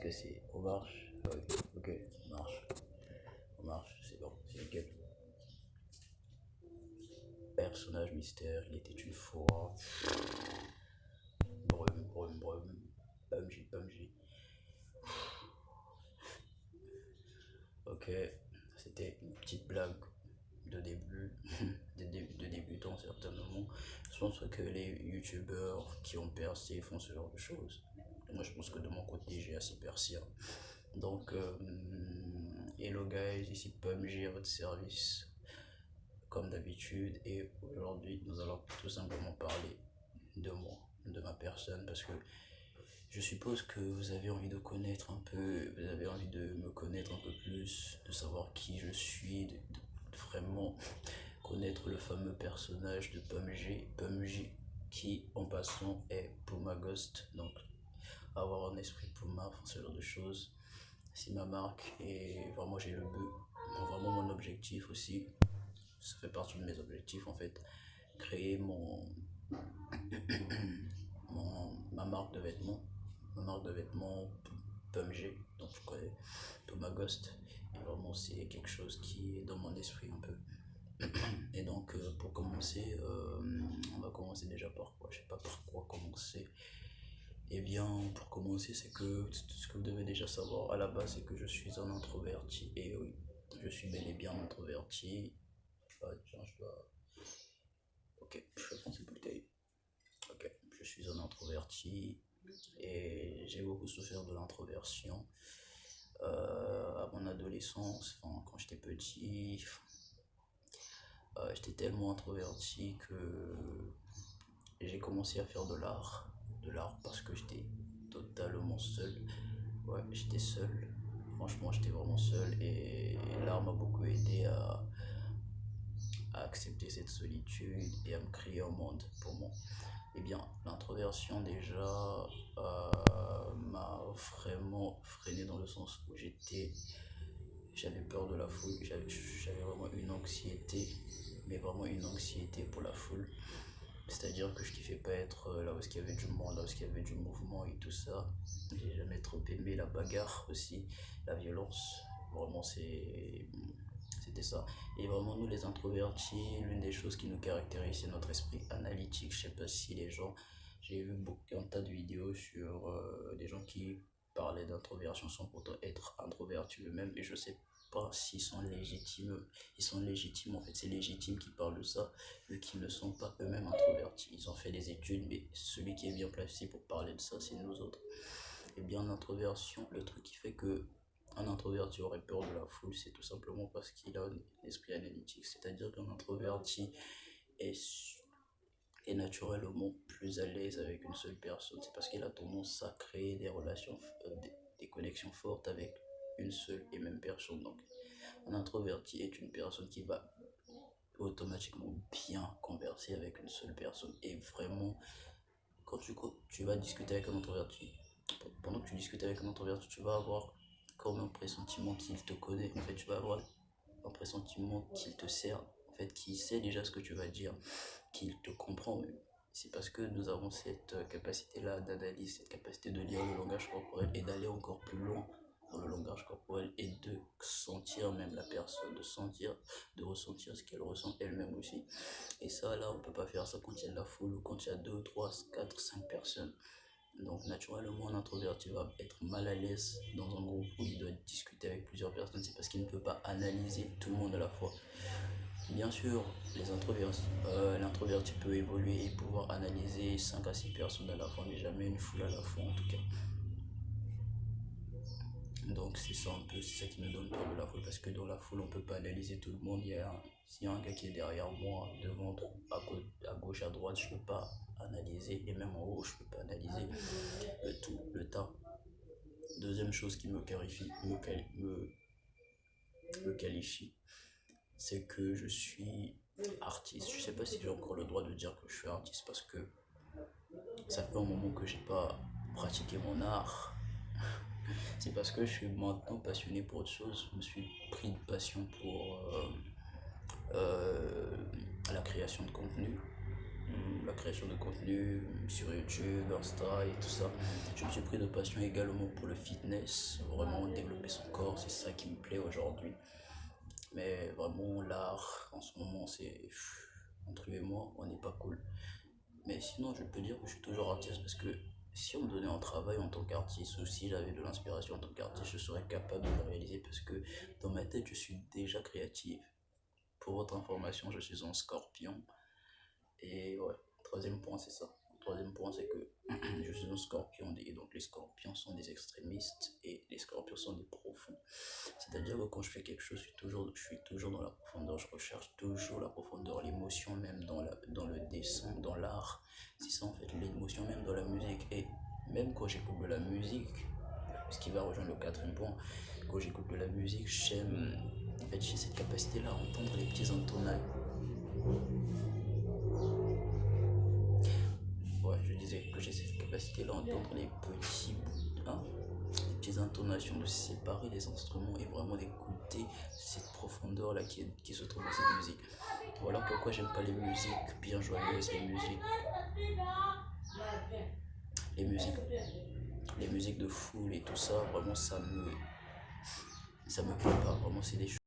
que c'est? On marche? Ok, on marche. On marche, c'est bon, c'est nickel. Personnage mystère, il était une fois. Brum, brum, brum. Bumji, bumji. Ok, c'était une petite blague de début, de débutants certainement. Je pense que les youtubeurs qui ont percé font ce genre de choses. Moi, je pense que de mon côté, j'ai assez percé, hein. Donc, hello guys, ici PUBG à votre service, comme d'habitude. Et aujourd'hui, nous allons tout simplement parler de moi, de ma personne, parce que je suppose que vous avez envie de connaître un peu, vous avez envie de me connaître un peu plus, de savoir qui je suis, de vraiment connaître le fameux personnage de PUBG qui en passant est Puma Ghost, donc avoir un esprit Puma, enfin, ce genre de choses, c'est ma marque et vraiment j'ai le but, vraiment mon objectif aussi, ça fait partie de mes objectifs en fait, créer ma marque de vêtements PUBG, donc je connais Puma Ghost, et vraiment c'est quelque chose qui est dans mon esprit un peu. Et donc, pour commencer, on va commencer déjà par quoi? Je sais pas par quoi commencer. Eh bien, pour commencer, c'est que ce que vous devez déjà savoir à la base, c'est que je suis un introverti. Et oui, je suis bel et bien introverti. Ah, tiens, je dois. Ok, je vais prendre cette bouteille. Ok, je suis un introverti et j'ai beaucoup souffert de l'introversion à mon adolescence, enfin, quand j'étais petit. J'étais tellement introverti que j'ai commencé à faire de l'art parce que j'étais totalement seul. Ouais, j'étais seul. Franchement, j'étais vraiment seul et l'art m'a beaucoup aidé à accepter cette solitude et à me créer un monde pour moi. Eh bien, l'introversion déjà m'a vraiment freiné dans le sens où j'avais peur de la foule, j'avais vraiment une anxiété, mais vraiment une anxiété pour la foule. C'est-à-dire que je kiffais pas être là où il y avait du monde, là où il y avait du mouvement et tout ça. J'ai jamais trop aimé la bagarre aussi, la violence. Vraiment, c'était ça. Et vraiment, nous les introvertis, l'une des choses qui nous caractérise, c'est notre esprit analytique. Je sais pas si les gens. J'ai vu un tas de vidéos sur des gens qui parlaient d'introversion sans pourtant être introvertis eux-mêmes. Et je sais pas s'ils sont légitimes. Ils sont légitimes, en fait, c'est légitime qu'ils parlent de ça vu qu'ils ne sont pas eux-mêmes introvertis. Ils ont fait des études, mais celui qui est bien placé pour parler de ça, c'est nous autres. Et bien, l'introversion, le truc qui fait que un introverti aurait peur de la foule, c'est tout simplement parce qu'il a un esprit analytique. C'est-à-dire qu'un introverti est, est naturellement plus à l'aise avec une seule personne. C'est parce qu'il a tendance à créer des relations, des connexions fortes avec une seule et même personne. Donc, un introverti est une personne qui va automatiquement bien converser avec une seule personne. Et vraiment, quand tu vas discuter avec un introverti, pendant que tu discutes avec un introverti, tu vas avoir comme un pressentiment qu'il te connaît. En fait, tu vas avoir un pressentiment qu'il te sert, en fait, qu'il sait déjà ce que tu vas dire, qu'il te comprend même. C'est parce que nous avons cette capacité-là d'analyse, cette capacité de lire le langage corporel et d'aller encore plus loin dans le langage corporel et de sentir même la personne, de sentir, de ressentir ce qu'elle ressent elle-même aussi. Et ça, là, on peut pas faire ça quand il y a de la foule ou quand il y a 2, 3, 4, 5 personnes. Donc, naturellement, un introverti va être mal à l'aise dans un groupe où il doit discuter avec plusieurs personnes. C'est parce qu'il ne peut pas analyser tout le monde à la fois. Bien sûr, l'introverti peut évoluer et pouvoir analyser 5 à 6 personnes à la fois, mais jamais une foule à la fois en tout cas. Donc c'est ça un peu, c'est ça qui me donne peur de la foule, parce que dans la foule on peut pas analyser tout le monde. S'il y a un gars qui est derrière moi, devant, à gauche, à droite, je peux pas analyser, et même en haut je peux pas analyser le tout, le tas. Deuxième chose qui me qualifie, c'est que je suis artiste. Je sais pas si j'ai encore le droit de dire que je suis artiste parce que ça fait un moment que j'ai pas pratiqué mon art. C'est parce que je suis maintenant passionné pour autre chose. Je me suis pris de passion pour la création de contenu. la création de contenu sur YouTube, Insta et tout ça. Je me suis pris de passion également pour le fitness, vraiment développer son corps, c'est ça qui me plaît aujourd'hui. Mais vraiment, l'art, en ce moment, entre lui et moi, on n'est pas cool. Mais sinon, je peux dire que je suis toujours artiste parce que si on me donnait un travail en tant qu'artiste ou si j'avais de l'inspiration en tant qu'artiste, je serais capable de le réaliser parce que dans ma tête, je suis déjà créatif. Pour votre information, je suis un scorpion. Et ouais, troisième point, c'est ça. Troisième point, c'est que je suis un scorpion et donc les scorpions sont des extrémistes et les scorpions sont des profonds. C'est-à-dire que quand je fais quelque chose, je suis toujours dans la profondeur, je recherche toujours la profondeur, l'émotion même dans le dessin, dans l'art. C'est ça en fait, l'émotion même dans la musique. Et même quand j'écoute de la musique, ce qui va rejoindre le quatrième point, quand j'écoute de la musique, en fait, j'ai cette capacité-là à entendre les petits entonnages. Ouais, je disais que j'ai cette capacité-là à entendre les petits bouts, hein, les petites intonations, de séparer les instruments et vraiment d'écouter cette profondeur-là qui se trouve dans cette musique. Voilà pourquoi j'aime pas les musiques bien joyeuses, les musiques, les musiques de foule et tout ça, vraiment ça me plaît pas, vraiment c'est des choses.